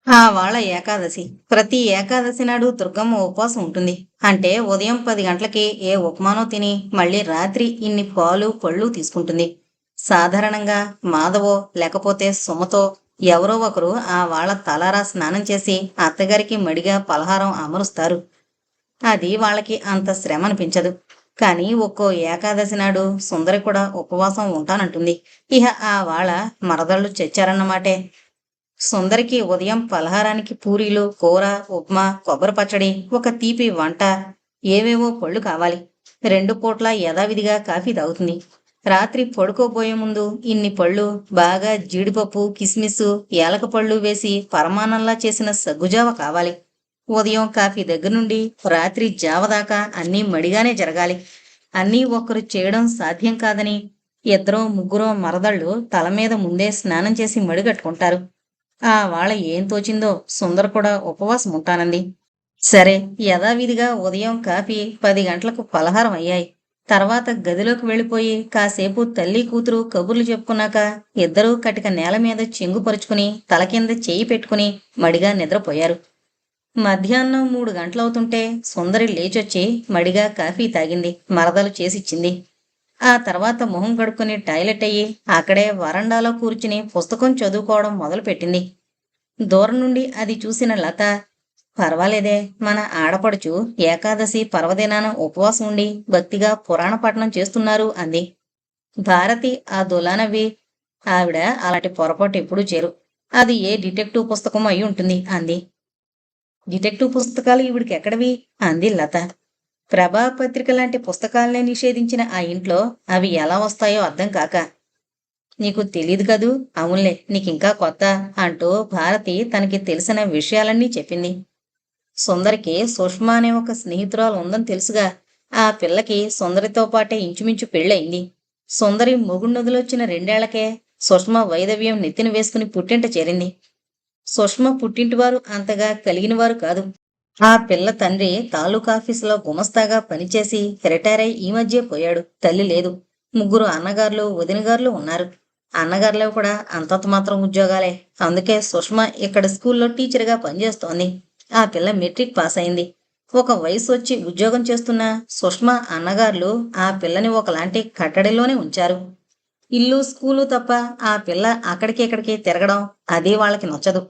వాళ్ళ ఏకాదశి. ప్రతి ఏకాదశి నాడు దుర్గమ్మ ఉపవాసం ఉంటుంది. అంటే ఉదయం 10 గంటలకి ఏ ఉపమానో తిని మళ్ళీ రాత్రి ఇన్ని పాలు, పళ్ళు తీసుకుంటుంది. సాధారణంగా మాధవో లేకపోతే సుమతో ఎవరో ఒకరు వాళ్ళ తలారా స్నానం చేసి అత్తగారికి మడిగా పలహారం అమరుస్తారు. అది వాళ్ళకి అంత శ్రమ అనిపించదు. కానీ ఒక్కో ఏకాదశి నాడు సుందరి కూడా ఉపవాసం ఉంటానంటుంది. ఇహ వాళ్ళ మరదళ్ళు చచ్చారన్నమాటే. సుందరికి ఉదయం పలహారానికి పూరీలు, కూర, ఉప్మా, కొబ్బరి పచ్చడి, ఒక తీపి వంట, ఏవేవో పళ్ళు కావాలి. 2 పూట్ల యథావిధిగా కాఫీ తాగుతుంది. రాత్రి పడుకోబోయే ముందు ఇన్ని పళ్ళు, బాగా జీడిపప్పు, కిస్మిసు, ఏలక పళ్ళు వేసి పరమాన్నంలా చేసిన సగ్గుజావ కావాలి. ఉదయం కాఫీ దగ్గర నుండి రాత్రి జావ దాకా అన్నీ మడిగానే జరగాలి. అన్నీ ఒక్కరు చేయడం సాధ్యం కాదని ఇద్దరో ముగ్గురో మరదళ్ళు తల మీద ముందే స్నానం చేసి మడిగట్టుకుంటారు. వాళ్ళ ఏం తోచిందో సుందర్ కూడా ఉపవాసం ఉంటానంది. సరే, యథావిధిగా ఉదయం కాఫీ 10 గంటలకు పలహారం అయ్యాయి. తర్వాత గదిలోకి వెళ్ళిపోయి కాసేపు తల్లి కూతురు కబుర్లు చెప్పుకున్నాక ఇద్దరూ కటిక నేల మీద చెంగు పరుచుకుని తల కింద చేయి పెట్టుకుని మడిగా నిద్రపోయారు. మధ్యాహ్నం 3 గంటలవుతుంటే సుందరి లేచొచ్చి మడిగా కాఫీ తాగింది. మరదలు చేసిచ్చింది. ఆ తర్వాత మొహం కడుక్కుని టాయిలెట్ అయ్యి అక్కడే వరండాలో కూర్చుని పుస్తకం చదువుకోవడం మొదలుపెట్టింది. దూరం నుండి అది చూసిన లత, పర్వాలేదే, మన ఆడపడుచు ఏకాదశి పర్వదినాన ఉపవాసం ఉండి భక్తిగా పురాణ పఠనం చేస్తున్నారు అంది. భారతి ఆ దులానవ్వి, ఆవిడ అలాంటి పొరపాటు ఎప్పుడూ చేరు. అది ఏ డిటెక్టివ్ పుస్తకం అయి ఉంటుంది అంది. డిటెక్టివ్ పుస్తకాలు ఈవిడికి ఎక్కడవి అంది లత. ప్రభా పత్రిక లాంటి పుస్తకాలనే నిషేధించిన ఆ ఇంట్లో అవి ఎలా వస్తాయో అర్థం కాక. నీకు తెలీదు కదూ, అవునులే, నీకింకా కొత్త అంటూ భారతి తనకి తెలిసిన విషయాలన్నీ చెప్పింది. సుందరికి సుష్మ అనే ఒక స్నేహితురాలు ఉందని తెలుసుగా. ఆ పిల్లకి సుందరితో పాటే ఇంచుమించు పెళ్ళయింది. సుందరి మొగుణ్ణొదిలొచ్చిన 2 ఏళ్లకే సుష్మ వైదవ్యం నెత్తిన వేసుకుని పుట్టింట చేరింది. సుష్మ పుట్టింటివారు అంతగా కలిగినవారు కాదు. ఆ పిల్ల తండ్రి తాలూకాఫీసులో గుమస్తాగా పనిచేసి రిటైర్ అయి ఈ మధ్యే పోయాడు. తల్లి లేదు. 3 అన్నగారులు, వదినగారులు ఉన్నారు. అన్నగారులో కూడా అంతంత మాత్రం ఉద్యోగాలే. అందుకే సుష్మ ఇక్కడ స్కూల్లో టీచర్గా పనిచేస్తోంది. ఆ పిల్ల మెట్రిక్ పాస్ అయింది. ఒక వయసు వచ్చి ఉద్యోగం చేస్తున్న సుష్మ అన్నగారులు ఆ పిల్లని ఒకలాంటి కట్టడిలోనే ఉంచారు. ఇల్లు, స్కూలు తప్ప ఆ పిల్ల అక్కడికి ఇక్కడికి తిరగడం అది వాళ్ళకి నచ్చదు.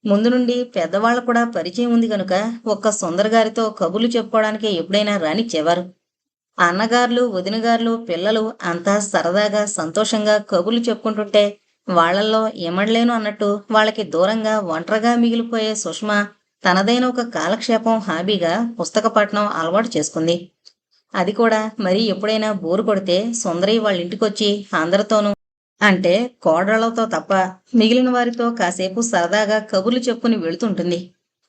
ముందు నుండి పెద్దవాళ్ళ కూడా పరిచయం ఉంది కనుక ఒక్క సుందర్ గారితో కబుర్లు చెప్పుకోవడానికి ఎప్పుడైనా రానిచ్చేవారు. అన్నగారులు, వదినగారులు, పిల్లలు అంతా సరదాగా సంతోషంగా కబుర్లు చెప్పుకుంటుంటే వాళ్ళల్లో ఎమడలేను అన్నట్టు వాళ్ళకి దూరంగా ఒంటరిగా మిగిలిపోయే సుష్మ తనదైన ఒక కాలక్షేపం హాబీగా పుస్తక పఠనం అలవాటు చేసుకుంది. అది కూడా మరీ ఎప్పుడైనా బోరు కొడితే సుందరి వాళ్ళ ఇంటికొచ్చి అందరితోనూ, అంటే కోడళ్లతో తప్ప మిగిలిన వారితో కాసేపు సరదాగా కబుర్లు చెప్పుకుని వెళుతుంటుంది.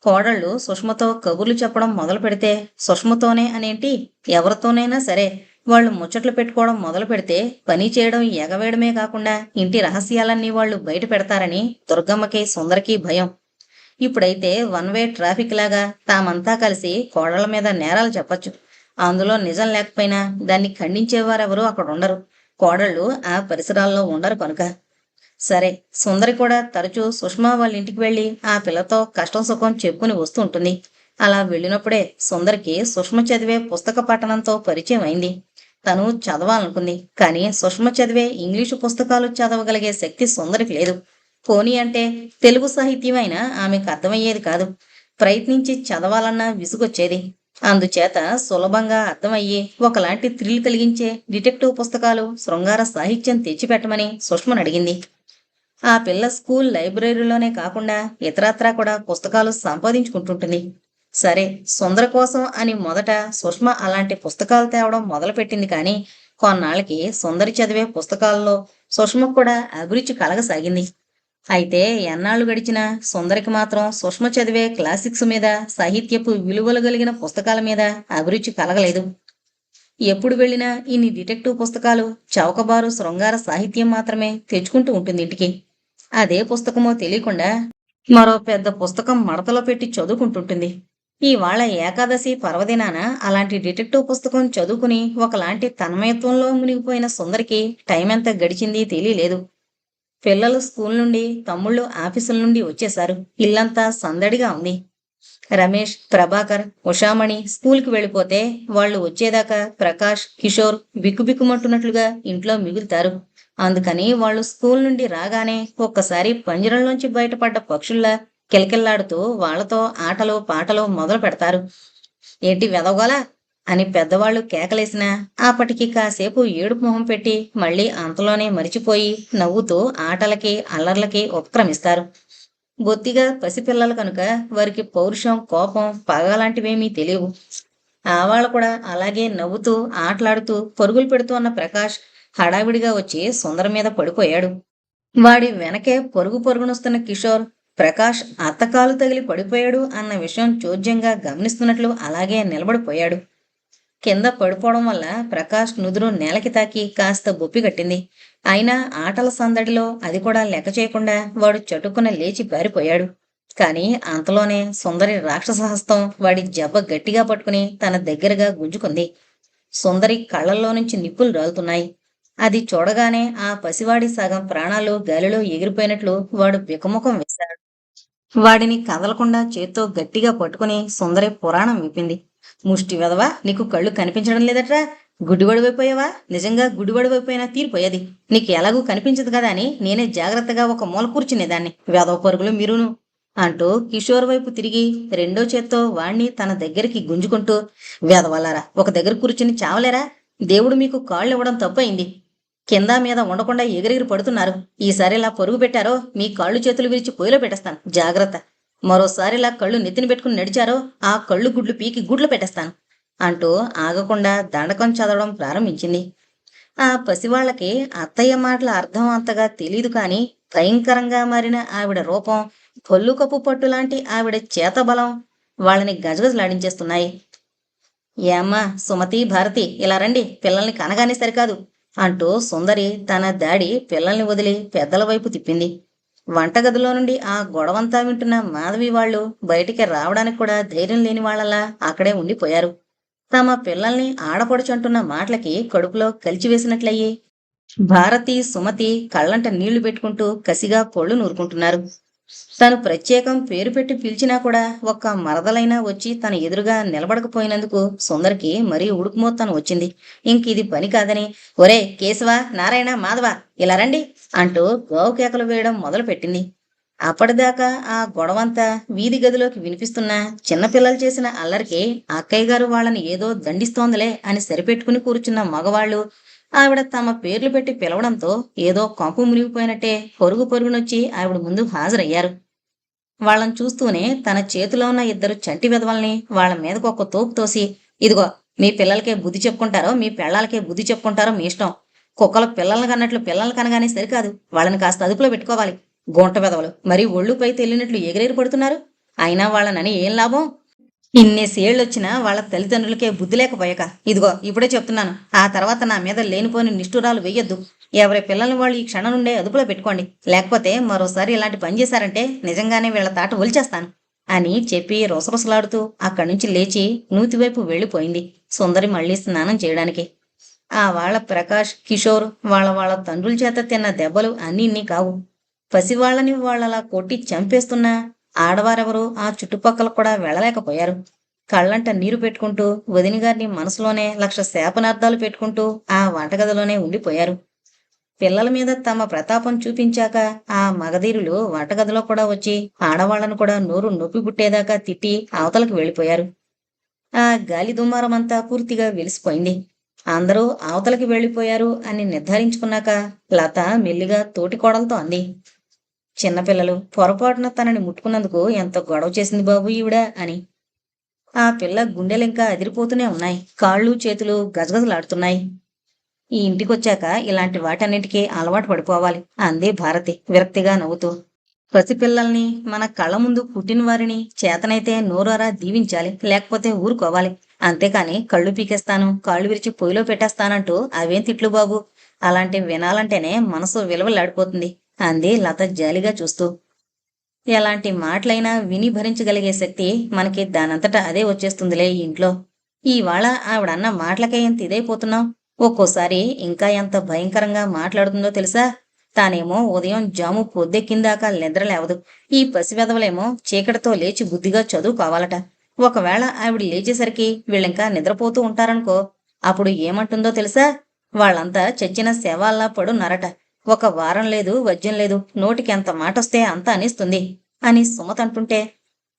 కోడళ్ళు సుష్మతో కబుర్లు చెప్పడం మొదలు పెడితే, సుష్మతోనే అనేంటి, ఎవరితోనైనా సరే వాళ్ళు ముచ్చట్లు పెట్టుకోవడం మొదలు పెడితే పని చేయడం ఎగవేయడమే కాకుండా ఇంటి రహస్యాలన్నీ వాళ్ళు బయట పెడతారని దుర్గమ్మకి, సుందరికి భయం. ఇప్పుడైతే వన్ వే ట్రాఫిక్ లాగా తామంతా కలిసి కోడళ్ల మీద నేరాలు చెప్పచ్చు. అందులో నిజం లేకపోయినా దాన్ని ఖండించేవారెవరూ అక్కడ ఉండరు. కోడళ్ళు ఆ పరిసరాల్లో ఉండరు కనుక. సరే, సుందరి కూడా తరచూ సుష్మా వాళ్ళ ఇంటికి వెళ్ళి ఆ పిల్లతో కష్టం సుఖం చెప్పుకుని వస్తూ ఉంటుంది. అలా వెళ్ళినప్పుడే సుందరికి సుష్మ చదివే పుస్తక పఠనంతో పరిచయం అయింది. తను చదవాలనుకుంది. కానీ సుష్మ చదివే ఇంగ్లీషు పుస్తకాలు చదవగలిగే శక్తి సుందరికి లేదు. పోనీ అంటే తెలుగు సాహిత్యం అయినా ఆమెకు అర్థమయ్యేది కాదు. ప్రయత్నించి చదవాలన్నా విసుగొచ్చేది. అందుచేత సులభంగా అర్థమయ్యి ఒకలాంటి థ్రిల్ కలిగించే డిటెక్టివ్ పుస్తకాలు, శృంగార సాహిత్యం తెచ్చిపెట్టమని సుష్మను అడిగింది. ఆ పిల్ల స్కూల్ లైబ్రరీలోనే కాకుండా ఇతరత్రా కూడా పుస్తకాలు సంపాదించుకుంటుంటుంది. సరే, సుందర కోసం అని మొదట సుష్మ అలాంటి పుస్తకాలు తేవడం మొదలుపెట్టింది. కానీ కొన్నాళ్ళకి సుందరి చదివే పుస్తకాల్లో సుష్మకు కూడా అభిరుచి కలగసాగింది. అయితే ఎన్నాళ్లు గడిచినా సుందరికి మాత్రం సుష్మ చదివే క్లాసిక్స్ మీద, సాహిత్యపు విలువలు కలిగిన పుస్తకాల మీద అభిరుచి కలగలేదు. ఎప్పుడు వెళ్ళినా ఇన్ని డిటెక్టివ్ పుస్తకాలు, చౌకబారు శృంగార సాహిత్యం మాత్రమే తెచ్చుకుంటూ ఉంటుంది ఇంటికి. అదే పుస్తకమో తెలియకుండా మరో పెద్ద పుస్తకం మడతలో పెట్టి చదువుకుంటుంటుంది. ఇవాళ ఏకాదశి పర్వదినాన అలాంటి డిటెక్టివ్ పుస్తకం చదువుకుని ఒకలాంటి తన్మయత్వంలో మునిగిపోయిన సుందరికి టైం ఎంత గడిచింది తెలియలేదు. పిల్లలు స్కూల్ నుండి, తమ్ముళ్ళు ఆఫీసుల నుండి వచ్చేశారు. ఇల్లంతా సందడిగా ఉంది. రమేష్, ప్రభాకర్, ఉషామణి స్కూల్కి వెళ్ళిపోతే వాళ్ళు వచ్చేదాకా ప్రకాష్, కిషోర్ బిక్కుబిక్కుమంటున్నట్లుగా ఇంట్లో మిగులుతారు. అందుకని వాళ్ళు స్కూల్ నుండి రాగానే ఒక్కసారి పంజరంలోంచి బయటపడ్డ పక్షుల్లా కిలకిల్లాడుతూ వాళ్లతో ఆటలు పాటలు మొదలు పెడతారు. ఏంటి వెదవగోలా అని పెద్దవాళ్లు కేకలేసినా అప్పటికి కాసేపు ఏడుపు మొహం పెట్టి మళ్ళీ అంతలోనే మరిచిపోయి నవ్వుతూ ఆటలకి అల్లర్లకి ఉపక్రమిస్తారు. బొత్తిగా పసిపిల్లలు కనుక వారికి పౌరుషం, కోపం, పగ లాంటివేమీ తెలియవు. ఆవాళ్ళు కూడా అలాగే నవ్వుతూ ఆటలాడుతూ పరుగులు పెడుతూ ఉన్న ప్రకాష్ హడావిడిగా వచ్చి సుందర మీద పడిపోయాడు. వాడి వెనకే పరుగు పరుగునొస్తున్న కిషోర్ ప్రకాష్ అత్తకాలు తగిలి పడిపోయాడు అన్న విషయం చోద్యంగా గమనిస్తున్నట్లు అలాగే నిలబడిపోయాడు. కింద పడిపోవడం వల్ల ప్రకాష్ నుదురు నేలకి తాకి కాస్త బొప్పి కట్టింది. అయినా ఆటల సందడిలో అది కూడా లెక్క చేయకుండా వాడు చటుక్కున లేచి పారిపోయాడు. కాని అంతలోనే సుందరి రాక్షస హస్తం వాడి జబ్బ గట్టిగా పట్టుకుని తన దగ్గరగా గుంజుకుంది. సుందరి కళ్ళల్లో నుంచి నిప్పులు రాలుతున్నాయి. అది చూడగానే ఆ పసివాడి సగం ప్రాణాలు గాలిలో ఎగిరిపోయినట్లు వాడు బికముఖం వేశాడు. వాడిని కదలకుండా చేత్తో గట్టిగా పట్టుకుని సుందరి పురాణం విప్పింది. ముష్టి వెదవా, నీకు కళ్ళు కనిపించడం లేదట్రా? గుడ్డివాడివైపోయావా? నిజంగా గుడ్డివాడివైపోయినా తీరిపోయేది. నీకు ఎలాగూ కనిపించదు కదా అని నేనే జాగ్రత్తగా ఒక మూల కూర్చునేదాన్ని. వెదవ పరుగులు మీరును అంటూ కిషోర్ వైపు తిరిగి రెండో చేత్తో వాణ్ణి తన దగ్గరికి గుంజుకుంటూ, వెదవలారా, ఒక దగ్గర కూర్చుని చావలేరా? దేవుడు మీకు కాళ్ళు ఇవ్వడం తప్పయింది. కింద మీద ఉండకుండా ఎగిరెగిరి పడుతున్నారు. ఈసారి ఇలా పరుగు పెట్టారో మీ కాళ్ళు చేతులు విరిచి పొయ్యిలో పెట్టేస్తాను, జాగ్రత్త. మరోసారి ఇలా కళ్ళు నెత్తిన పెట్టుకుని నడిచారో ఆ కళ్ళు గుడ్లు పీకి గుడ్లు పెట్టేస్తాను అంటూ ఆగకుండా దండకం చదవడం ప్రారంభించింది. ఆ పసివాళ్లకి అత్తయ్య మాటల అర్థం అంతగా తెలీదు కాని భయంకరంగా మారిన ఆవిడ రూపం, పొల్లు కప్పు పట్టు లాంటి ఆవిడ చేతబలం వాళ్ళని గజగజలాడించేస్తున్నాయి. ఏమ్మా సుమతి, భారతి, ఇలా రండి, పిల్లల్ని కనగానే సరికాదు అంటూ సుందరి తన దాడి పిల్లల్ని వదిలి పెద్దల వైపు తిప్పింది. వంటగదిలో నుండి ఆ గొడవంతా వింటున్న మాధవి వాళ్ళు బయటికి రావడానికి కూడా ధైర్యం లేని వాళ్ళలా అక్కడే ఉండిపోయారు. తమ పిల్లల్ని ఆడపడుచంటున్న మాటలకి కడుపులో కలిచివేసినట్లయ్యి భారతి, సుమతి కళ్ళంట నీళ్లు పెట్టుకుంటూ కసిగా పొళ్ళు నూరుకుంటున్నారు. తను ప్రత్యేకం పేరు పెట్టి పిలిచినా కూడా ఒక్క మరదలైనా వచ్చి తన ఎదురుగా నిలబడకపోయినందుకు సుందరికి మరీ ఉడుకుమోత్తను వచ్చింది. ఇంకిది పని కాదని, ఒరే కేశవ, నారాయణ, మాధవ, ఇలా రండి అంటూ గోవు కేకలు వేయడం మొదలుపెట్టింది. అప్పటిదాకా ఆ గొడవంతా వీధి గదిలోకి వినిపిస్తున్నా చిన్నపిల్లలు చేసిన అల్లరికి అక్కయ్య గారు వాళ్ళని ఏదో దండిస్తోందిలే అని సరిపెట్టుకుని కూర్చున్న మగవాళ్లు ఆవిడ తమ పేర్లు పెట్టి పిలవడంతో ఏదో కొంపు మునిగిపోయినట్టే పొరుగు పొరుగునొచ్చి ఆవిడ ముందు హాజరయ్యారు. వాళ్ళని చూస్తూనే తన చేతిలో ఉన్న ఇద్దరు చంటి విధవల్ని వాళ్ళ మీదకు ఒక తోపు తోసి, ఇదిగో, మీ పిల్లలకే బుద్ధి చెప్పుకుంటారో మీ పెళ్లాలకే బుద్ధి చెప్పుకుంటారో మీ ఇష్టం. కుక్కలు పిల్లల్ని కన్నట్లు పిల్లల్ని కనగానే సరికాదు, వాళ్ళని కాస్త అదుపులో పెట్టుకోవాలి. గుంట విధవలు మరీ ఒళ్ళుపై తెలియనట్లు ఎగిరేరు పడుతున్నారు. అయినా వాళ్ళనని ఏం లాభం? ఇన్నేసేళ్ళొచ్చినా వాళ్ళ తల్లిదండ్రులకే బుద్ధి లేకపోయాక, ఇదిగో ఇప్పుడే చెప్తున్నాను, ఆ తర్వాత నా మీద లేనిపోని నిష్ఠురాలు వెయ్యొద్దు. ఎవరి పిల్లల్ని వాళ్ళు ఈ క్షణం నుండే అదుపులో పెట్టుకోండి. లేకపోతే మరోసారి ఇలాంటి పని చేశారంటే నిజంగానే వీళ్ల తాట ఒలిచేస్తాను అని చెప్పి రొసరొసలాడుతూ అక్కడి నుంచి లేచి నూతివైపు వెళ్లిపోయింది సుందరి మళ్లీ స్నానం చేయడానికి. ఆ వాళ్ళ ప్రకాష్, కిషోర్ వాళ్ళ తండ్రుల చేత తిన్న దెబ్బలు అన్నీ ఇన్ని కావు. పసివాళ్లని వాళ్ళలా కొట్టి చంపేస్తున్నా ఆడవారెవరూ ఆ చుట్టుపక్కల కూడా వెళ్ళలేకపోయారు. కళ్ళంట నీరు పెట్టుకుంటూ వదినగారిని మనసులోనే లక్ష శాపనార్థాలు పెట్టుకుంటూ ఆ వంటగదిలోనే ఉండిపోయారు. పిల్లల మీద తమ ప్రతాపం చూపించాక ఆ మగధీరులు వంటగదిలో కూడా వచ్చి ఆడవాళ్లను కూడా నోరు నొప్పి పుట్టేదాకా తిట్టి అవతలకు వెళ్ళిపోయారు. ఆ గాలి దుమారమంతా పూర్తిగా వెలిసిపోయింది. అందరూ అవతలకి వెళ్ళిపోయారు అని నిర్ధారించుకున్నాక లత మెల్లిగా తోటికోడలతో అంది, చిన్నపిల్లలు పొరపాటున తనని ముట్టుకున్నందుకు ఎంత గొడవ చేసింది బాబు ఈవిడ అని. ఆ పిల్ల గుండెలింకా అదిరిపోతూనే ఉన్నాయి. కాళ్ళు చేతులు గజగజలాడుతున్నాయి. ఈ ఇంటికొచ్చాక ఇలాంటి వాటన్నిటికీ అలవాటు పడిపోవాలి అంది భారతి విరక్తిగా నవ్వుతూ. పసిపిల్లల్ని, మన కళ్ళ ముందు పుట్టిన వారిని చేతనైతే నోరారా దీవించాలి, లేకపోతే ఊరుకోవాలి. అంతేకాని కళ్ళు పీకేస్తాను, కాళ్ళు విరిచి పొయ్యిలో పెట్టేస్తానంటూ అవేం తిట్లు బాబు. అలాంటివి వినాలంటేనే మనసు విలవలాడిపోతుంది అంది లత జాలిగా చూస్తూ. ఎలాంటి మాటలైనా విని భరించగలిగే శక్తి మనకి దానంతటా అదే వచ్చేస్తుందిలే ఈ ఇంట్లో. ఇవాళ ఆవిడన్న మాటలకే ఎంత ఇదైపోతున్నాం. ఒక్కోసారి ఇంకా ఎంత భయంకరంగా మాట్లాడుతుందో తెలుసా? తానేమో ఉదయం జాము పొద్దెక్కిందాకా నిద్రలేవదు. ఈ పసివెదవలేమో చీకటితో లేచి బుద్ధిగా చదువుకోవాలట. ఒకవేళ ఆవిడ లేచేసరికి వీళ్ళింకా నిద్రపోతూ ఉంటారనుకో, అప్పుడు ఏమంటుందో తెలుసా? వాళ్ళంతా చచ్చిన శవాల్లా పడున్నారట. ఒక వారం లేదు, వజ్యం లేదు, నోటికి ఎంత మాటొస్తే అంత అనిస్తుంది అని సుమత అంటుంటే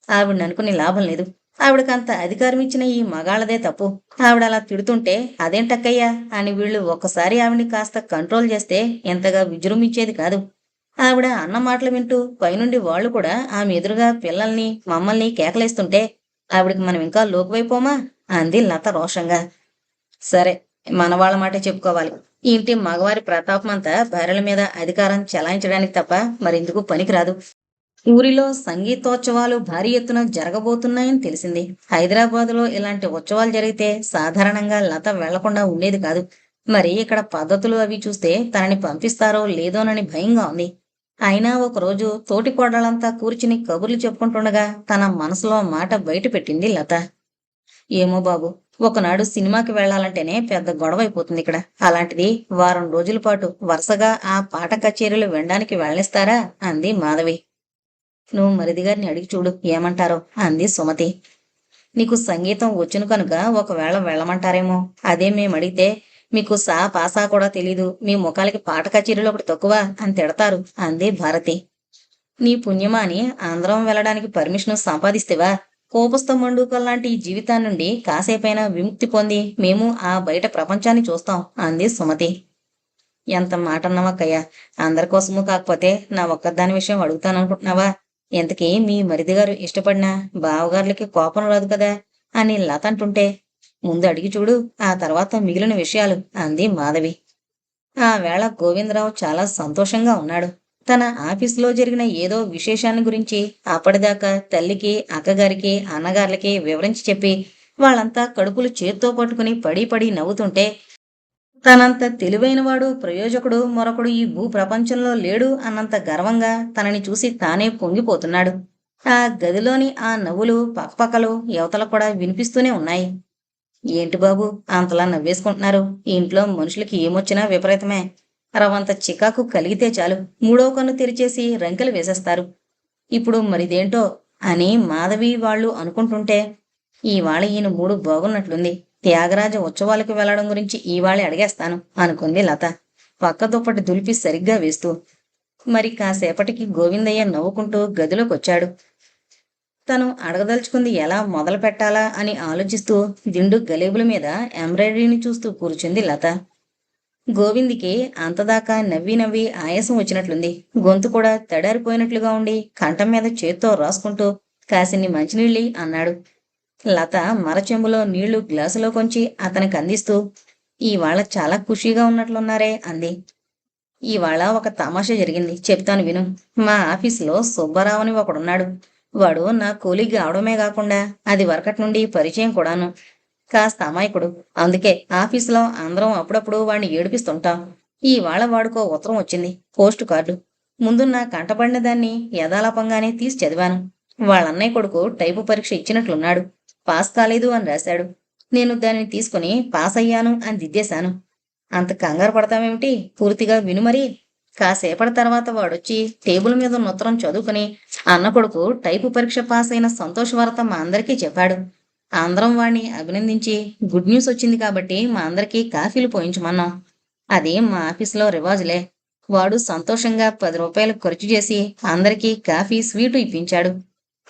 ఆవిడననుకుని లాభం లేదు. ఆవిడకంత అధికారం ఇచ్చిన ఈ మగాళ్ళదే తప్పు. ఆవిడలా తిడుతుంటే అదేంటక్కయ్యా అని వీళ్ళు ఒక్కసారి ఆవిడ్ని కాస్త కంట్రోల్ చేస్తే ఎంతగా విజృంభించేది కాదు. ఆవిడ అన్న మాటలు వింటూ పైనుండి వాళ్ళు కూడా ఆమె ఎదురుగా పిల్లల్ని మమ్మల్ని కేకలేస్తుంటే ఆవిడికి మనం ఇంకా లోకువైపోమా? అంది లత రోషంగా. సరే, మనవాళ్ళ మాటే చెప్పుకోవాలి. ఈ ఇంటి మగవారి ప్రతాపమంతా భార్యల మీద అధికారం చెలాయించడానికి తప్ప మరెందుకు పనికిరాదు. ఊరిలో సంగీతోత్సవాలు భారీ ఎత్తున జరగబోతున్నాయని తెలిసింది. హైదరాబాదులో ఇలాంటి ఉత్సవాలు జరిగితే సాధారణంగా లత వెళ్లకుండా ఉండేది కాదు. మరి ఇక్కడ పద్ధతులు అవి చూస్తే తనని పంపిస్తారో లేదోనని భయంగా ఉంది. అయినా ఒకరోజు తోటి కోడలంతా కూర్చుని కబుర్లు చెప్పుకుంటుండగా తన మనసులో మాట బయట పెట్టింది లత. ఏమో బాబు, ఒకనాడు సినిమాకి వెళ్లాలంటేనే పెద్ద గొడవ అయిపోతుంది ఇక్కడ. అలాంటిది వారం రోజుల పాటు వరుసగా ఆ పాట కచేరీలు వినడానికి వెళ్ళనిస్తారా? అంది మాధవి. నువ్వు మరిదిగారిని అడిగి చూడు, ఏమంటారో అంది సుమతి. నీకు సంగీతం వచ్చును కనుక ఒకవేళ వెళ్ళమంటారేమో. అదే మేమడిగితే మీకు సా పాసా కూడా తెలీదు, మీ ముఖాలకి పాట కచేరీలో ఒకటి తక్కువ అని తిడతారు అంది భారతి. నీ పుణ్యమా అని ఆంధ్రం వెళ్ళడానికి పర్మిషన్ సంపాదిస్తేవా? కోపస్థ మండూకల్లాంటి ఈ జీవితాన్నిండి నుండి కాసేపైనా విముక్తి పొంది మేము ఆ బయట ప్రపంచాన్ని చూస్తాం అంది సుమతి. ఎంత మాటన్నావక్కయ్యా. అందరికోసమూ కాకపోతే నా ఒక్కదాని విషయం అడుగుతాననుకుంటున్నావా? ఇంతకీ మీ మరిదిగారు ఇష్టపడినా బావగారులకి కోపం రాదు కదా అని లత అంటుంటే ముందు అడిగి చూడు, ఆ తర్వాత మిగిలిన విషయాలు అంది మాధవి. ఆ వేళ గోవిందరావు చాలా సంతోషంగా ఉన్నాడు. తన ఆఫీసులో జరిగిన ఏదో విశేషాన్ని గురించి అప్పటిదాకా తల్లికి, అక్కగారికి, అన్నగారులకి వివరించి చెప్పి వాళ్ళంతా కడుపులు చేత్తో పట్టుకుని పడి పడి నవ్వుతుంటే తనంత తెలివైనవాడు, ప్రయోజకుడు మరొకడు ఈ భూ ప్రపంచంలో లేడు అన్నంత గర్వంగా తనని చూసి తానే పొంగిపోతున్నాడు. ఆ గదిలోని ఆ నవ్వులు పక్కపక్కలు యువతలు కూడా వినిపిస్తూనే ఉన్నాయి. ఏంటి బాబు అంతలా నవ్వేసుకుంటున్నారు? ఈ ఇంట్లో మనుషులకి ఏమొచ్చినా విపరీతమే. రవంత చికాకు కలిగితే చాలు మూడో కన్ను తెరిచేసి రంకెలు వేసేస్తారు. ఇప్పుడు మరిదేంటో అని మాధవి వాళ్ళు అనుకుంటుంటే ఈవాళ ఈయన మూడు బాగున్నట్లుంది. త్యాగరాజ ఉత్సవాలకు వెళ్లడం గురించి ఈవాళే అడిగేస్తాను అనుకుంది లత పక్క దుప్పటి దులిపి సరిగ్గా వేస్తూ. మరి కాసేపటికి గోవిందయ్య నవ్వుకుంటూ గదిలోకొచ్చాడు. తను అడగదలుచుకుంది ఎలా మొదలు పెట్టాలా అని ఆలోచిస్తూ దిండు గలేబుల మీద ఎంబ్రాయిడరీని చూస్తూ కూర్చుంది లత. గోవిందికి అంతదాకా నవ్వి నవ్వి ఆయాసం వచ్చినట్లుంది. గొంతు కూడా తడారిపోయినట్లుగా ఉండి కంఠం మీద చేత్తో రాసుకుంటూ కాసిన్ని మంచినీళ్ళి అన్నాడు. లత మరచెంబులో నీళ్లు గ్లాసులో కొంచి అతనికి అందిస్తూ ఇవాళ చాలా ఖుషీగా ఉన్నట్లున్నారే అంది. ఇవాళ ఒక తమాషా జరిగింది, చెప్తాను విను. మా ఆఫీసులో సుబ్బారావు అని ఒకడున్నాడు. వాడు నా కూలీగా అవడమే కాకుండా అది వరకటి నుండి పరిచయం కూడాను. కాస్త అమాయకుడు. అందుకే ఆఫీసులో అందరం అప్పుడప్పుడు వాడిని ఏడిపిస్తుంటాం. ఇవాళ వాడుకో ఉత్తరం వచ్చింది, పోస్టు కార్డు. ముందు నా కంటపడిన దాన్ని యథాలాపంగానే తీసి చదివాను. వాళ్ళన్నయ్య కొడుకు టైపు పరీక్ష ఇచ్చినట్లున్నాడు. పాస్ కాలేదు అని రాశాడు. నేను దానిని తీసుకుని పాస్ అయ్యాను అని దిద్దేశాను. అంత కంగారు పడతామేమిటి, పూర్తిగా విను మరి. కాసేపటి తర్వాత వాడొచ్చి టేబుల్ మీద ఉన్న ఉత్తరం చదువుకుని అన్న కొడుకు టైపు పరీక్ష పాస్ అయిన సంతోష వార్త మా అందరికీ చెప్పాడు. అందరం వాడిని అభినందించి గుడ్ న్యూస్ వచ్చింది కాబట్టి మా అందరికీ కాఫీలు పోయించమన్నాం. అది మా ఆఫీసులో రివాజులే. వాడు సంతోషంగా 10 రూపాయలు ఖర్చు చేసి అందరికీ కాఫీ స్వీటు ఇప్పించాడు.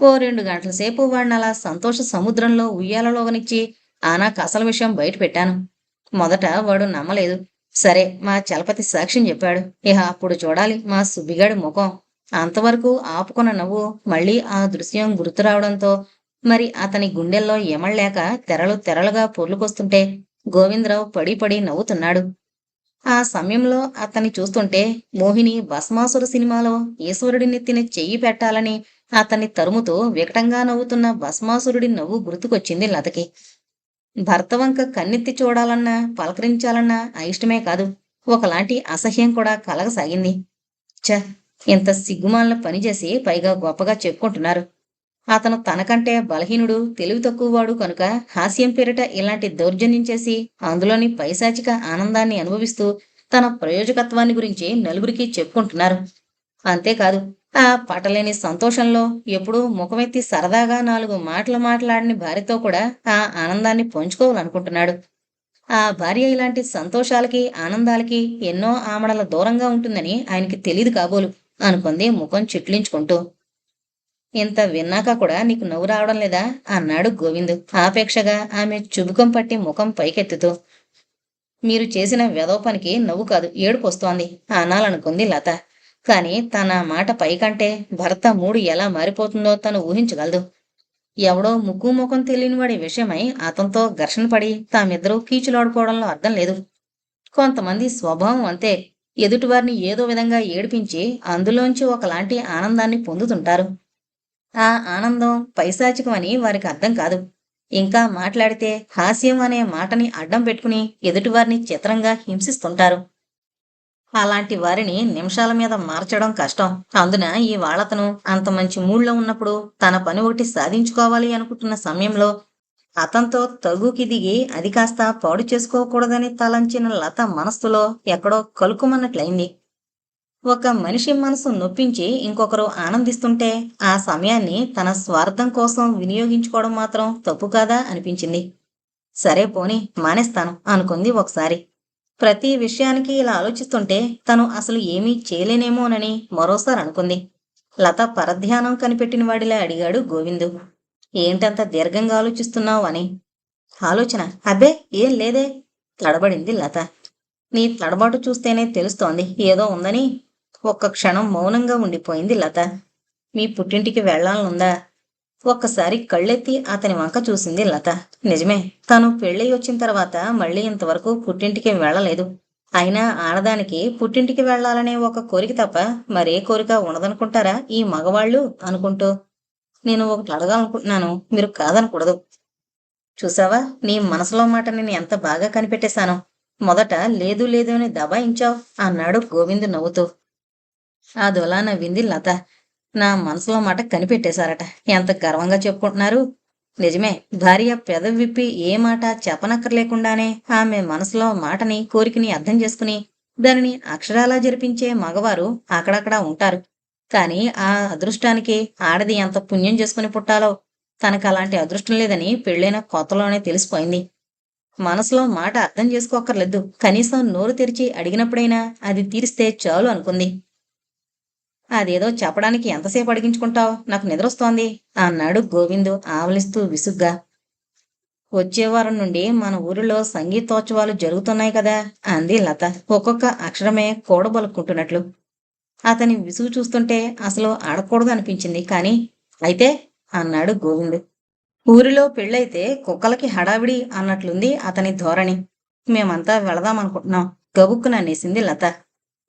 ఓ 2 గంటల సేపు వాడిని అలా సంతోష సముద్రంలో ఉయ్యాలలోగనిచ్చి నాకు అసలు విషయం బయట పెట్టాను. మొదట వాడు నమ్మలేదు. సరే మా చలపతి సాక్ష్యం చెప్పాడు. ఇహ అప్పుడు చూడాలి మా సుబ్బిగాడి ముఖం. అంతవరకు ఆపుకున్న నవ్వు మళ్ళీ ఆ దృశ్యం గుర్తు రావడంతో మరి అతని గుండెల్లో ఎమళ్లేక తెరలు తెరలుగా పొర్లుకొస్తుంటే గోవిందరావు పడి పడి నవ్వుతున్నాడు. ఆ సమయంలో అతన్ని చూస్తుంటే మోహిని భస్మాసుర సినిమాలో ఈశ్వరుడి నెత్తిన చెయ్యి పెట్టాలని అతన్ని తరుముతూ వికటంగా నవ్వుతున్న భస్మాసురుడి నవ్వు గుర్తుకొచ్చింది లతకి. భర్త వంక కన్నెత్తి చూడాలన్నా పలకరించాలన్నా అయిష్టమే కాదు, ఒకలాంటి అసహ్యం కూడా కలగసాగింది. ఛ, ఇంత సిగ్గుమాలిన పనిచేసి పైగా గొప్పగా చెప్పుకుంటున్నారు. అతను తనకంటే బలహీనుడు, తెలివి తక్కువవాడు కనుక హాస్యం పేరిట ఇలాంటి దౌర్జన్యం చేసి అందులోని పైశాచిక ఆనందాన్ని అనుభవిస్తూ తన ప్రయోజకత్వాన్ని గురించి నలుగురికి చెప్పుకుంటున్నారు. అంతేకాదు, ఆ పటలేని సంతోషంలో ఎప్పుడూ ముఖమెత్తి సరదాగా 4 మాటలు మాట్లాడని భార్యతో కూడా ఆ ఆనందాన్ని పంచుకోవాలనుకుంటున్నాడు. ఆ భార్య ఇలాంటి సంతోషాలకి, ఆనందాలకి ఎన్నో ఆమడల దూరంగా ఉంటుందని ఆయనకి తెలీదు కాబోలు అనుకుంది ముఖం చిట్లించుకుంటూ. ఇంత విన్నాక కూడా నీకు నవ్వు రావడం లేదా అన్నాడు గోవిందు ఆపేక్షగా ఆమె చుబుకం పట్టి ముఖం పైకెత్తుతూ. మీరు చేసిన వెధవ పనికి నవ్వు కాదు, ఏడుపు వస్తోంది అనాలనుకుంది లత. కాని తన మాట పైకంటే భర్త మూడు ఎలా మారిపోతుందో తను ఊహించగలదు. ఎవడో ముక్కు ముఖం తెలియనివాడి విషయమై అతనితో ఘర్షణ పడి తామిద్దరూ కీచులాడుకోవడంలో అర్థం లేదు. కొంతమంది స్వభావం అంతే. ఎదుటివారిని ఏదో విధంగా ఏడిపించి అందులోంచి ఒకలాంటి ఆనందాన్ని పొందుతుంటారు. ఆ ఆనందం పైశాచికమని వారికి అర్థం కాదు. ఇంకా మాట్లాడితే హాస్యం అనే మాటని అడ్డం పెట్టుకుని ఎదుటివారిని చిత్రంగా హింసిస్తుంటారు. అలాంటి వారిని నిమిషాల మీద మార్చడం కష్టం. అందున ఇవాళతను అంత మంచి మూడ్లో ఉన్నప్పుడు తన పని ఒకటి సాధించుకోవాలి అనుకుంటున్న సమయంలో అతనితో తగుకి దిగి అది కాస్త పాడు చేసుకోకూడదని తలంచిన లత మనస్సులో ఎక్కడో కలుకుమన్నట్లయింది. ఒక మనిషి మనసు నొప్పించి ఇంకొకరు ఆనందిస్తుంటే ఆ సమయాన్ని తన స్వార్థం కోసం వినియోగించుకోవడం మాత్రం తప్పు కాదా అనిపించింది. సరే పోని మానేస్తాను అనుకుంది ఒకసారి. ప్రతి విషయానికి ఇలా ఆలోచిస్తుంటే తను అసలు ఏమీ చేయలేనేమోనని మరోసారి అనుకుంది. లత పరధ్యానం కనిపెట్టిన వాడిలా అడిగాడు గోవిందు. ఏంటంత దీర్ఘంగా ఆలోచిస్తున్నావు అని. ఆలోచన? అబ్బే ఏం లేదే తడబడింది లత. నీ తడబాటు చూస్తేనే తెలుస్తోంది ఏదో ఉందని. ఒక్క క్షణం మౌనంగా ఉండిపోయింది లత. మీ పుట్టింటికి వెళ్లాలనుందా? ఒక్కసారి కళ్ళెత్తి అతని వంక చూసింది లత. నిజమే, తను పెళ్ళయి వచ్చిన తర్వాత మళ్ళీ ఇంతవరకు పుట్టింటికి వెళ్ళలేదు. అయినా ఆడదానికి పుట్టింటికి వెళ్లాలనే ఒక కోరిక తప్ప మరే కోరిక ఉండదనుకుంటారా ఈ మగవాళ్ళు అనుకుంటూ. నేను ఒకటి అడగాలనుకుంటున్నాను, మీరు కాదనకూడదు. చూసావా, నీ మనసులో మాట నేను ఎంత బాగా కనిపెట్టేశాను. మొదట లేదు లేదు అని దబాయించావు అన్నాడు గోవిందు నవ్వుతూ. అదోలా నవ్వింది లత. నా మనసులో మాట కనిపెట్టేశారట. ఎంత గర్వంగా చెప్పుకుంటున్నారు. నిజమే, భార్య పెదవి విప్పి ఏ మాట చెప్పనక్కర్లేకుండానే ఆమె మనసులో మాటని, కోరికని అర్థం చేసుకుని దానిని అక్షరాలా జరిపించే మగవారు అక్కడక్కడా ఉంటారు. కాని ఆ అదృష్టానికి ఆడది ఎంత పుణ్యం చేసుకుని పుట్టాలో తనకు అలాంటి అదృష్టం లేదని పెళ్ళైన కొత్తలోనే తెలిసిపోయింది. మనసులో మాట అర్థం చేసుకోక్కర్లేదు, కనీసం నోరు తెరిచి అడిగినప్పుడైనా అది తీరిస్తే చాలు అనుకుంది. అదేదో చెప్పడానికి ఎంతసేపు అడిగించుకుంటావు, నాకు నిద్రొస్తోంది అన్నాడు గోవిందు ఆవలిస్తూ విసుగ్గా. వచ్చే వారం నుండి మన ఊరిలో సంగీతోత్సవాలు జరుగుతున్నాయి కదా అంది లత ఒక్కొక్క అక్షరమే కూడబలుక్కుంటున్నట్లు. అతని విసుగు చూస్తుంటే అసలు అడగకూడదు అనిపించింది. కాని అయితే అన్నాడు గోవిందు. ఊరిలో పెళ్ళైతే కుక్కలకి హడావిడి అన్నట్లుంది అతని ధోరణి. మేమంతా వెళదామనుకుంటున్నాం గబుక్కున అనేసింది లత.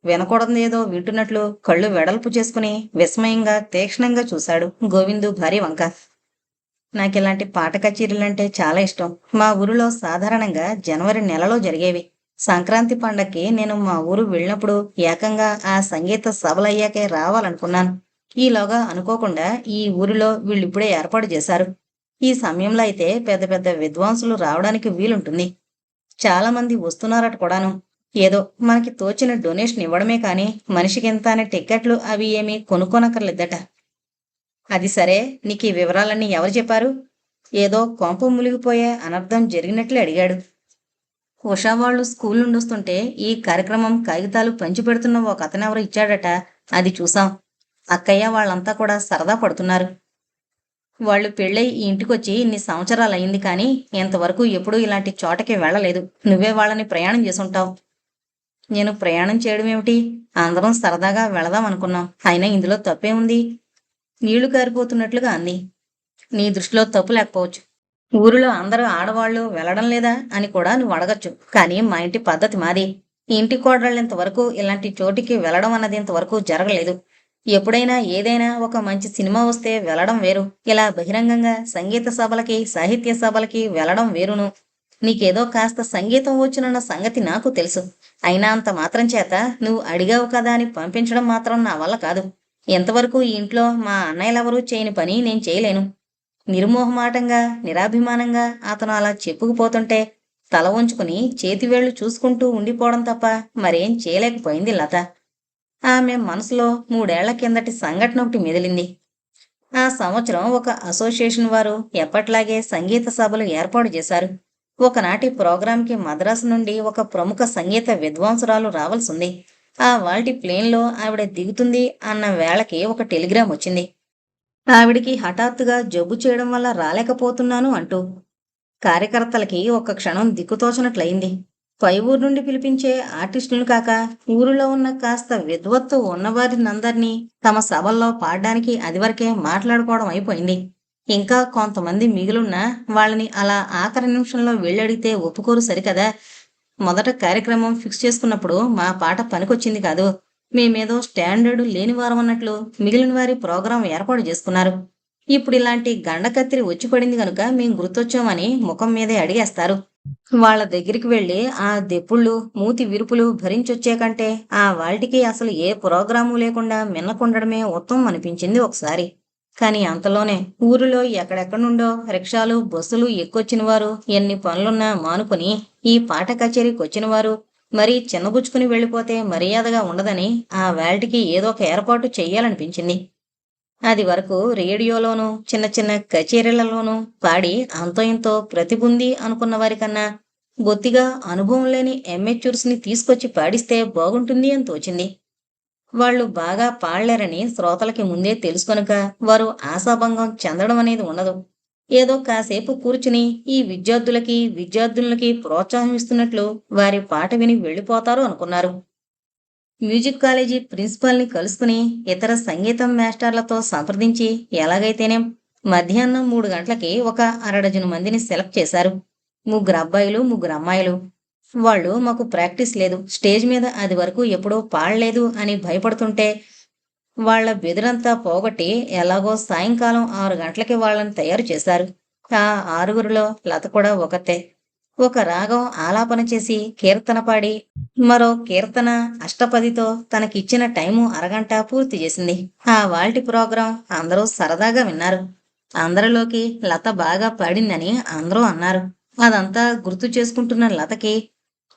వినకూడదేదో వింటున్నట్లు కళ్ళు వెడల్పు చేసుకుని విస్మయంగా తీక్షణంగా చూశాడు గోవిందు భార్య వంక. నాకిలాంటి పాట కచేరీలంటే చాలా ఇష్టం. మా ఊరిలో సాధారణంగా జనవరి నెలలో జరిగేవి. సంక్రాంతి పండక్కి నేను మా ఊరు వెళ్ళినప్పుడు ఏకంగా ఆ సంగీత సభలయ్యాకే రావాలనుకున్నాను. ఈలోగా అనుకోకుండా ఈ ఊరిలో వీళ్ళిప్పుడే ఏర్పాటు చేశారు. ఈ సమయంలో అయితే పెద్ద పెద్ద విద్వాంసులు రావడానికి వీలుంటుంది. చాలా మంది వస్తున్నారట కూడాను. ఏదో మనకి తోచిన డొనేషన్ ఇవ్వడమే కాని మనిషికింత అనే టిక్కెట్లు అవి ఏమీ కొనుక్కోనక్కర్లేదట. అది సరే, నీకు ఈ వివరాలన్నీ ఎవరు చెప్పారు? ఏదో కొంప మునిగిపోయే అనర్థం జరిగినట్లే అడిగాడు. ఉషా వాళ్ళు స్కూల్ నుండి వస్తుంటే ఈ కార్యక్రమం కాగితాలు పంచిపెడుతున్న ఒక అతనెవరో ఇచ్చాడట. అది చూసాం. అక్కయ్య వాళ్ళంతా కూడా సరదా పడుతున్నారు. వాళ్ళు పెళ్ళై ఈ ఇంటికొచ్చి ఇన్ని సంవత్సరాలయ్యింది కానీ ఇంతవరకు ఎప్పుడూ ఇలాంటి చోటకి వెళ్ళలేదు. నువ్వే వాళ్ళని ప్రయాణం చేసుంటావు. నేను ప్రయాణం చేయడం ఏమిటి? అందరం సరదాగా వెళదాం అనుకున్నాం. అయినా ఇందులో తప్పే ఉంది? నీళ్లు కారిపోతున్నట్లుగా అంది. నీ దృష్టిలో తప్పు లేకపోవచ్చు. ఊరిలో అందరూ ఆడవాళ్లు వెళ్ళడం లేదా అని కూడా నువ్వు అడగచ్చు. కానీ మా ఇంటి పద్ధతి మాది. ఈ ఇంటి కోడళ్ళింతవరకు ఇలాంటి చోటికి వెళ్ళడం అన్నది ఇంతవరకు జరగలేదు. ఎప్పుడైనా ఏదైనా ఒక మంచి సినిమా వస్తే వెళ్ళడం వేరు. ఇలా బహిరంగంగా సంగీత సభలకి, సాహిత్య సభలకి వెళ్ళడం వేరును. నీకేదో కాస్త సంగీతం వచ్చునన్న సంగతి నాకు తెలుసు. అయినా అంత మాత్రం చేత నువ్వు అడిగావు కదా అని పంపించడం మాత్రం నా వల్ల కాదు. ఎంతవరకు ఈ ఇంట్లో మా అన్నయ్యలెవరూ చేయని పని నేను చేయలేను. నిర్మోహమాటంగా, నిరాభిమానంగా అతను అలా చెప్పుకుపోతుంటే తల వంచుకుని చేతివేళ్లు చూసుకుంటూ ఉండిపోవడం తప్ప మరేం చేయలేకపోయింది లత. ఆమె మనసులో 3 ఏళ్ల కిందటి సంఘటన ఒకటి మెదిలింది. ఆ సంవత్సరం ఒక అసోసియేషన్ వారు ఎప్పట్లాగే సంగీత సభలు ఏర్పాటు చేశారు. ఒకనాటి ప్రోగ్రాంకి మద్రాసు నుండి ఒక ప్రముఖ సంగీత విద్వాంసురాలు రావాల్సింది. ఆ వాల్టి ప్లేన్లో ఆవిడ దిగుతుంది అన్న వేళకి ఒక టెలిగ్రామ్ వచ్చింది. ఆవిడికి హఠాత్తుగా జబ్బు చేయడం వల్ల రాలేకపోతున్నాను అంటూ. కార్యకర్తలకి ఒక్క క్షణం దిక్కుతోచనట్లయింది. పై ఊరు నుండి పిలిపించే ఆర్టిస్టులను కాక ఊరిలో ఉన్న కాస్త విద్వత్తు ఉన్నవారినందరినీ తమ సభల్లో పాడడానికి అదివరకే మాట్లాడుకోవడం అయిపోయింది. ఇంకా కొంతమంది మిగిలిన్న వాళ్ళని అలా ఆఖరి నిమిషంలో వెళ్ళడిగితే ఒప్పుకోరు సరికదా. మొదట కార్యక్రమం ఫిక్స్ చేసుకున్నప్పుడు మా పాట పనికొచ్చింది కాదు. మేమేదో స్టాండర్డు లేనివారం అన్నట్లు మిగిలిన వారి ప్రోగ్రాం ఏర్పాటు చేసుకున్నారు. ఇప్పుడు ఇలాంటి గండకత్తిరి వచ్చి పడింది గనుక మేం గుర్తొచ్చామని ముఖం మీదే అడిగేస్తారు. వాళ్ళ దగ్గరికి వెళ్ళి ఆ దెప్పుళ్ళు మూతి విరుపులు భరించొచ్చే కంటే ఆ వాల్టికి అసలు ఏ ప్రోగ్రాము లేకుండా మిన్నకుండడమే ఉత్తమం అనిపించింది ఒకసారి. కాని అంతలోనే ఊరిలో ఎక్కడెక్కడి నుండో రిక్షాలు బస్సులు ఎక్కొచ్చిన వారు ఎన్ని పనులున్నా మానుకుని ఈ పాట కచేరీకి వచ్చిన వారు మరీ చిన్నబుచ్చుకుని వెళ్ళిపోతే మర్యాదగా ఉండదని ఆ వాల్టికి ఏదో ఒక ఏర్పాటు చెయ్యాలనిపించింది. అది వరకు రేడియోలోనూ చిన్న చిన్న కచేరీలలోనూ పాడి అంతో ఇంతో ప్రతిభుంది అనుకున్న వారికన్నా బొత్తిగా అనుభవం లేని ఎమ్మెచ్యూర్స్ని తీసుకొచ్చి పాడిస్తే బాగుంటుంది అని తోచింది. వాళ్ళు బాగా పాడలేరని శ్రోతలకి ముందే తెలుసు కనుక వారు ఆశాభంగం చెందడం అనేది ఉండదు. ఏదో కాసేపు కూర్చుని ఈ విద్యార్థులకి ప్రోత్సాహం ఇస్తున్నట్లు వారి పాట విని వెళ్ళిపోతారు అనుకున్నారు. మ్యూజిక్ కాలేజీ ప్రిన్సిపాల్ని కలుసుకుని ఇతర సంగీతం మాస్టర్లతో సంప్రదించి ఎలాగైతేనేం మధ్యాహ్నం 3 గంటలకి ఒక అరడజను మందిని సెలెక్ట్ చేశారు. 3 అబ్బాయిలు 3 అమ్మాయిలు. వాళ్ళు మాకు ప్రాక్టీస్ లేదు, స్టేజ్ మీద అది వరకు ఎప్పుడూ పాడలేదు అని భయపడుతుంటే వాళ్ళ బెదురంతా పోగొట్టి ఎలాగో సాయంకాలం 6 గంటలకి వాళ్ళని తయారు చేశారు. ఆ 6గురిలో లత కూడా ఒకతే. ఒక రాగం ఆలాపన చేసి కీర్తన పాడి మరో కీర్తన అష్టపదితో తనకిచ్చిన టైము అరగంట పూర్తి చేసింది. ఆ వాల్టి ప్రోగ్రాం అందరూ సరదాగా విన్నారు. అందరిలోకి లత బాగా పాడిందని అందరూ అన్నారు. అదంతా గుర్తు చేసుకుంటున్న లతకి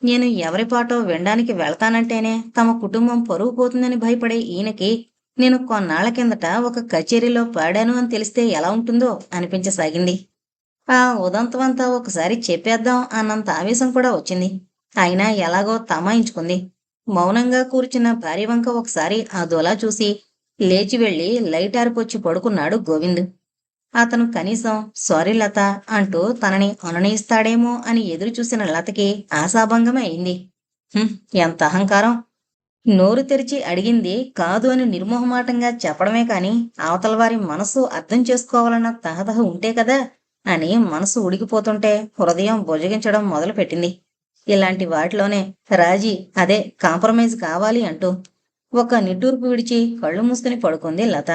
నేను ఎవరి పాటో వినడానికి వెళ్తానంటేనే తమ కుటుంబం పరువు పోతుందని భయపడే ఈయనకి నేను కొన్నాళ్ల కిందట ఒక కచేరీలో పాడాను అని తెలిస్తే ఎలా ఉంటుందో అనిపించసాగింది. ఆ ఉదంతమంతా ఒకసారి చెప్పేద్దాం అన్నంత ఆవేశం కూడా వచ్చింది. అయినా ఎలాగో తమాయించుకుంది. మౌనంగా కూర్చున్న భార్య వంక ఒకసారి అదోలా చూసి లేచి వెళ్లి లైట్ ఆర్పొచ్చి పడుకున్నాడు గోవింద్. అతను కనీసం సారీ లత అంటూ తనని అనునయిస్తాడేమో అని ఎదురు చూసిన లతకి ఆశాభంగమే అయింది. ఎంత అహంకారం! నోరు తెరిచి అడిగింది కాదు అని నిర్మోహమాటంగా చెప్పడమే కాని అవతల వారి మనసు అర్థం చేసుకోవాలన్న తహతహ ఉంటే కదా అని మనసు ఉడికిపోతుంటే హృదయం బుజగించడం మొదలుపెట్టింది. ఇలాంటి వాటిలోనే రాజీ, అదే కాంప్రమైజ్ కావాలి అంటూ ఒక నిట్టూర్పు విడిచి కళ్ళు మూసుకుని పడుకుంది లత.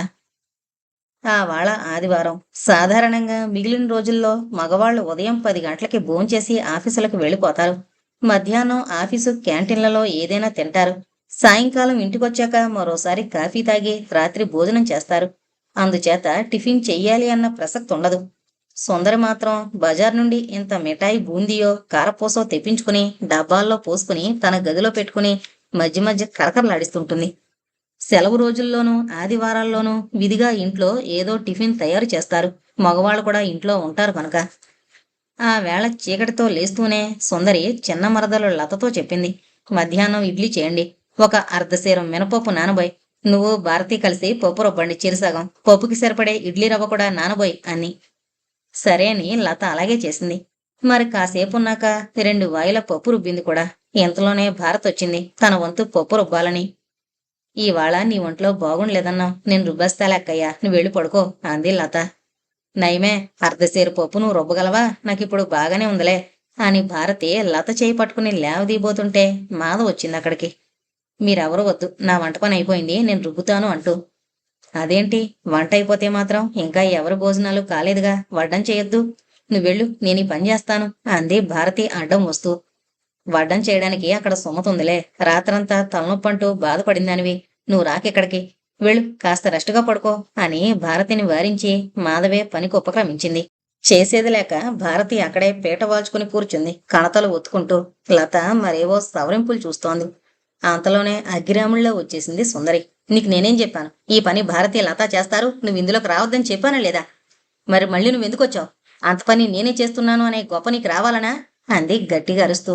ఆ వాళ్ళ ఆదివారం. సాధారణంగా మిగిలిన రోజుల్లో మగవాళ్లు ఉదయం 10 గంటలకి భోంచేసి ఆఫీసులకు వెళ్ళిపోతారు. మధ్యాహ్నం ఆఫీసు క్యాంటీన్లలో ఏదైనా తింటారు. సాయంకాలం ఇంటికొచ్చాక మరోసారి కాఫీ తాగి రాత్రి భోజనం చేస్తారు. అందుచేత టిఫిన్ చెయ్యాలి అన్న ప్రసక్తి ఉండదు. సుందరి మాత్రం బజార్ నుండి ఇంత మిఠాయి బూందీయో కారపూసో తెప్పించుకుని డబ్బాల్లో పోసుకుని తన గదిలో పెట్టుకుని మధ్య మధ్య కరకరలాడిస్తుంటుంది. సెలవు రోజుల్లోనూ ఆదివారాల్లోనూ విధిగా ఇంట్లో ఏదో టిఫిన్ తయారు చేస్తారు. మగవాళ్ళు కూడా ఇంట్లో ఉంటారు కనుక. ఆ వేళ చీకటితో లేస్తూనే సుందరి చిన్న మరదలు లతతో చెప్పింది, మధ్యాహ్నం ఇడ్లీ చేయండి, ఒక అర్ధశీరం మినపప్పు నానబోయ్, నువ్వు భారతి కలిసి పప్పు రుబ్బండి, చిరుసగం పప్పుకి సరిపడే ఇడ్లీ రవ్వ కూడా నానబోయ్ అని. సరే అని లత అలాగే చేసింది. మరి కాసేపున్నాక 2 వాయిల పప్పు రుబ్బింది కూడా. ఇంతలోనే భారత్ వచ్చింది తన వంతు పప్పు రుబ్బాలని. ఇవాళ నీ ఒంట్లో బాగుండలేదన్నావు, నేను రుబ్బేస్తాలేక్కయ్యా, నువ్వు వెళ్ళి పడుకో అంది లత. నయమే, అర్ధసేరు పప్పు నువ్వు రుబ్బగలవా, నాకిప్పుడు బాగానే ఉందిలే అని భారతి లత చేయి పట్టుకుని లేవదీయబోతుంటే మాధవ్ వచ్చింది అక్కడికి. మీరెవరూ వద్దు, నా వంట పని అయిపోయింది, నేను రుబ్బుతాను అంటూ. అదేంటి, వంట అయిపోతే మాత్రం ఇంకా ఎవరి భోజనాలు కాలేదుగా, వడ్డం చేయొద్దు, నువ్వెళ్ళు, నేను ఈ పని చేస్తాను అంది భారతి అడ్డం వస్తూ. వడ్డం చేయడానికి అక్కడ సుమతుందిలే, రాత్రంతా తలనొప్పంటూ బాధపడిందానివి, నువ్వు రాకెక్కడికి, వెళ్ళు, కాస్త రెస్టుగా పడుకో అని భారతిని వారించి మాధవే పనికి ఉపక్రమించింది. చేసేది లేక భారతి అక్కడే పీట వాల్చుకుని కూర్చుంది, కణతలు ఒత్తుకుంటూ. లత మరేవో సవరింపులు చూస్తోంది. అంతలోనే అగ్గిరాముళ్ళో వచ్చేసింది సుందరి. నీకు నేనేం చెప్పాను? ఈ పని భారతి లత చేస్తారు, నువ్వు ఇందులోకి రావద్దని చెప్పానా లేదా? మరి మళ్ళీ నువ్వెందుకొచ్చావు? అంత పని నేనే చేస్తున్నాను అనే గొప్ప నీకు రావాలనా? అంది గట్టిగా అరుస్తూ.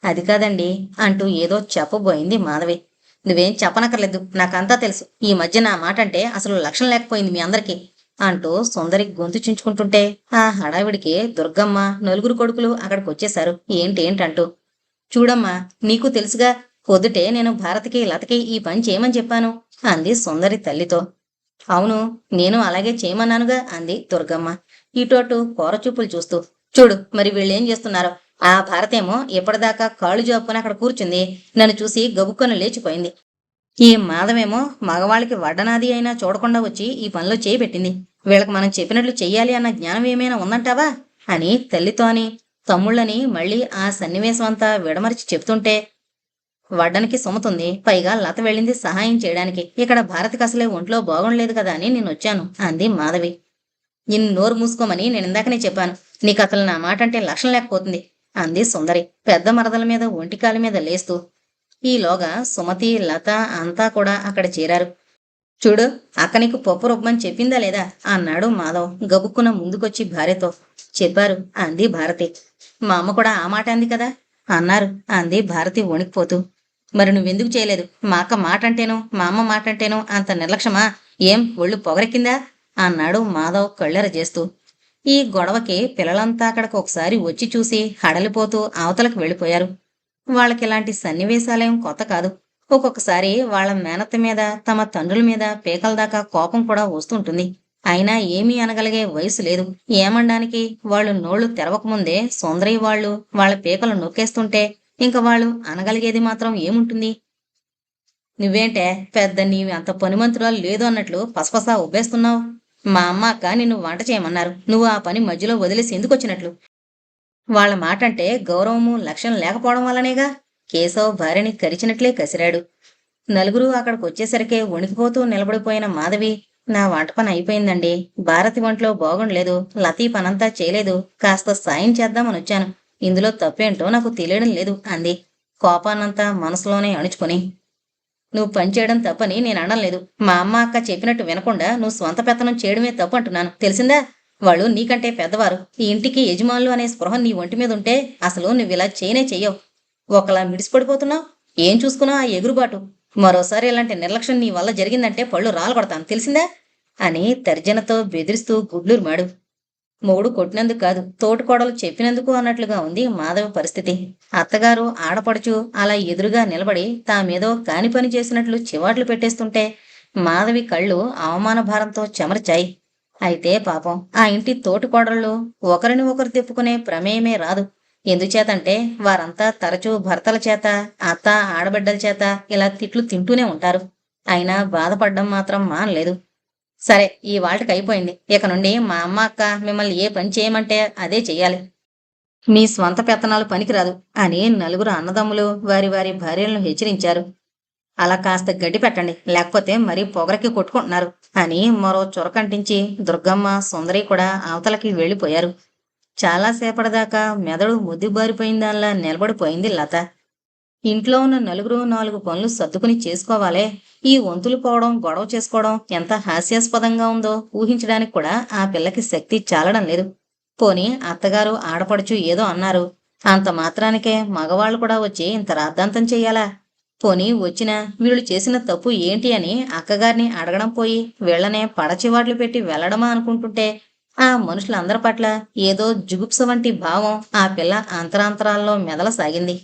అది కాదండి అంటూ ఏదో చెప్పబోయింది మాధవి. నువ్వేం చెప్పనక్కర్లేదు, నాకంతా తెలుసు. ఈ మధ్య నా మాట అంటే అసలు లక్షణం లేకపోయింది మీ అందరికీ అంటూ సుందరి గొంతు చించుకుంటుంటే ఆ హడావిడికి దుర్గమ్మ, నలుగురు కొడుకులు అక్కడికొచ్చేశారు. ఏంటేంటంటూ. చూడమ్మా, నీకు తెలుసుగా, పొద్దుటే నేను భారతికి లతకి ఈ పని చేయమని చెప్పాను అంది సుందరి తల్లితో. అవును, నేను అలాగే చేయమన్నానుగా అంది దుర్గమ్మ ఇటు అటు కోరచూపులు చూస్తూ. చూడు మరి వీళ్ళేం చేస్తున్నారో. ఆ భారతేమో ఇప్పటిదాకా కాళ్ళు జాపుకొని అక్కడ కూర్చుంది, నన్ను చూసి గబుక్కొని లేచిపోయింది. ఈ మాధవేమో మగవాళ్ళకి వడ్డనాది అయినా చూడకుండా వచ్చి ఈ పనిలో చేయి పెట్టింది. వీళ్ళకి మనం చెప్పినట్లు చెయ్యాలి అన్న జ్ఞానం ఏమైనా ఉందంటావా అని తల్లితో అని తమ్ముళ్ళని మళ్ళీ ఆ సన్నివేశం అంతా విడమరిచి చెప్తుంటే, వడ్డనికి సుమతుంది, పైగా లత వెళ్ళింది సహాయం చేయడానికి. ఇక్కడ భారతికి అసలే ఒంట్లో బాగుండలేదు కదా అని నేనొచ్చాను అంది మాధవి. నిన్ను నోరు మూసుకోమని నేను ఇందాకనే చెప్పాను. నీకు అసలు నా మాట అంటే లక్షణం లేకపోతుంది అంది సుందరి పెద్ద మరదల మీద ఒంటికాలి మీద లేస్తూ. ఈలోగా సుమతి, లత అంతా కూడా అక్కడ చేరారు. చూడు, అక్క నీకు పప్పు రుబ్బమని చెప్పిందా లేదా అన్నాడు మాధవ్ గబుక్కున ముందుకొచ్చి భార్యతో. చెప్పారు అంది భారతి. మా అమ్మ కూడా ఆ మాట అంది కదా అన్నారు అంది భారతి వణికిపోతూ. మరి నువ్వెందుకు చేయలేదు? మా అక్క మాట అంటేను మా అమ్మ మాట అంటేను అంత నిర్లక్ష్యమా? ఏం ఒళ్ళు పొగరెక్కిందా అన్నాడు మాధవ్ కళ్ళెర చేస్తూ. ఈ గొడవకి పిల్లలంతా అక్కడికి ఒకసారి వచ్చి చూసి హడలిపోతూ అవతలకు వెళ్ళిపోయారు. వాళ్ళకిలాంటి సన్నివేశాలేం కొత్త కాదు. ఒక్కొక్కసారి వాళ్ళ మేనత్త మీద, తమ తండ్రుల మీద పీకల దాకా కోపం కూడా వస్తుంటుంది. అయినా ఏమీ అనగలిగే వయసు లేదు. ఏమనడానికి వాళ్ళు నోళ్లు తెరవకముందే సుందరి వాళ్ళు వాళ్ళ పీకలు నొక్కేస్తుంటే ఇంక వాళ్ళు అనగలిగేది మాత్రం ఏముంటుంది? నువ్వేంటే పెద్ద నీవి అంత పనిమంతురాలు లేదు అన్నట్లు పసపసా ఉబ్బేస్తున్నావు? మా అమ్మ అక్క నిన్ను వంట చేయమన్నారు, నువ్వు ఆ పని మధ్యలో వదిలేసి ఎందుకు వచ్చినట్లు? వాళ్ళ మాటంటే గౌరవము, లక్ష్యం లేకపోవడం వల్లనేగా. కేశవ్ భార్యని కరిచినట్లే కసిరాడు. నలుగురు అక్కడికొచ్చేసరికే వణికిపోతూ నిలబడిపోయిన మాధవి, నా వంట పని అయిపోయిందండి. భారతి ఒంట్లో బాగుండలేదు, లతీ పనంతా చేయలేదు, కాస్త సాయం చేద్దామనొచ్చాను. ఇందులో తప్పేంటో నాకు తెలియడం లేదు అంది కోపాన్నంతా మనసులోనే అణుచుకొని. నువ్వు పనిచేయడం తప్పని నేను అనలేదు. మా అమ్మ అక్క చెప్పినట్టు వినకుండా నువ్వు స్వంత పెత్తనం చేయడమే తప్పు అంటున్నాను, తెలిసిందా? వాళ్ళు నీకంటే పెద్దవారు, ఈ ఇంటికి యజమానులు అనే స్పృహ నీ ఒంటి మీద ఉంటే అసలు నువ్విలా చేయనే చెయ్యవు. ఒకలా మిడిసిపడిపోతున్నావు. ఏం చూసుకున్నావు ఆ ఎగురుబాటు? మరోసారి ఇలాంటి నిర్లక్ష్యం నీ వల్ల జరిగిందంటే పళ్ళు రాలగొడతాను, తెలిసిందా అని తర్జనతో బెదిరిస్తూ గుడ్లూరుమాడు. మొగుడు కొట్టినందుకు కాదు, తోటికోడలు చెప్పినందుకు అన్నట్లుగా ఉంది మాధవి పరిస్థితి. అత్తగారు, ఆడపడుచు అలా ఎదురుగా నిలబడి తామేదో కాని పని చేసినట్లు చివాట్లు పెట్టేస్తుంటే మాధవి కళ్ళు అవమాన భారంతో చెమర్చాయి. అయితే పాపం ఆ ఇంటి తోటికోడళ్ళు ఒకరిని ఒకరు తిప్పుకునే ప్రమేయమే రాదు. ఎందుచేతంటే వారంతా తరచూ భర్తల చేత, అత్త ఆడబిడ్డల చేత ఇలా తిట్లు తింటూనే ఉంటారు. అయినా బాధపడ్డం మాత్రం మానలేదు. సరే, ఈ వాటికి అయిపోయింది. ఇక నుండి మా అమ్మ అక్క మిమ్మల్ని ఏ పని చేయమంటే అదే చెయ్యాలి. మీ స్వంత పెత్తనాలు పనికిరాదు అని నలుగురు అన్నదమ్ములు వారి వారి భార్యలను హెచ్చరించారు. అలా కాస్త గడ్డి పెట్టండి, లేకపోతే మరీ పొగరకి కొట్టుకుంటున్నారు అని మరో చురకంటించి దుర్గమ్మ, సుందరి కూడా అవతలకి వెళ్ళిపోయారు. చాలాసేపటిదాకా మెదడు ముద్దుబారిపోయిందాల్లా నిలబడిపోయింది లత. ఇంట్లో ఉన్న నలుగురు నాలుగు పనులు సర్దుకుని చేసుకోవాలే. ఈ వంతులు పోవడం, గొడవ చేసుకోవడం ఎంత హాస్యాస్పదంగా ఉందో ఊహించడానికి కూడా ఆ పిల్లకి శక్తి చాలడం లేదు. పోని అత్తగారు, ఆడపడుచు ఏదో అన్నారు, అంత మాత్రానికే మగవాళ్ళు కూడా వచ్చి ఇంత రాద్ధాంతం చెయ్యాలా? పోని వచ్చినా వీళ్ళు చేసిన తప్పు ఏంటి అని అక్కగారిని అడగడం పోయి వీళ్లనే పడచివాట్లు పెట్టి వెళ్లడమా అనుకుంటుంటే ఆ మనుషులందరి పట్ల ఏదో జుగుప్స వంటి భావం ఆ పిల్ల అంతరాంతరాల్లో మెదలసాగింది.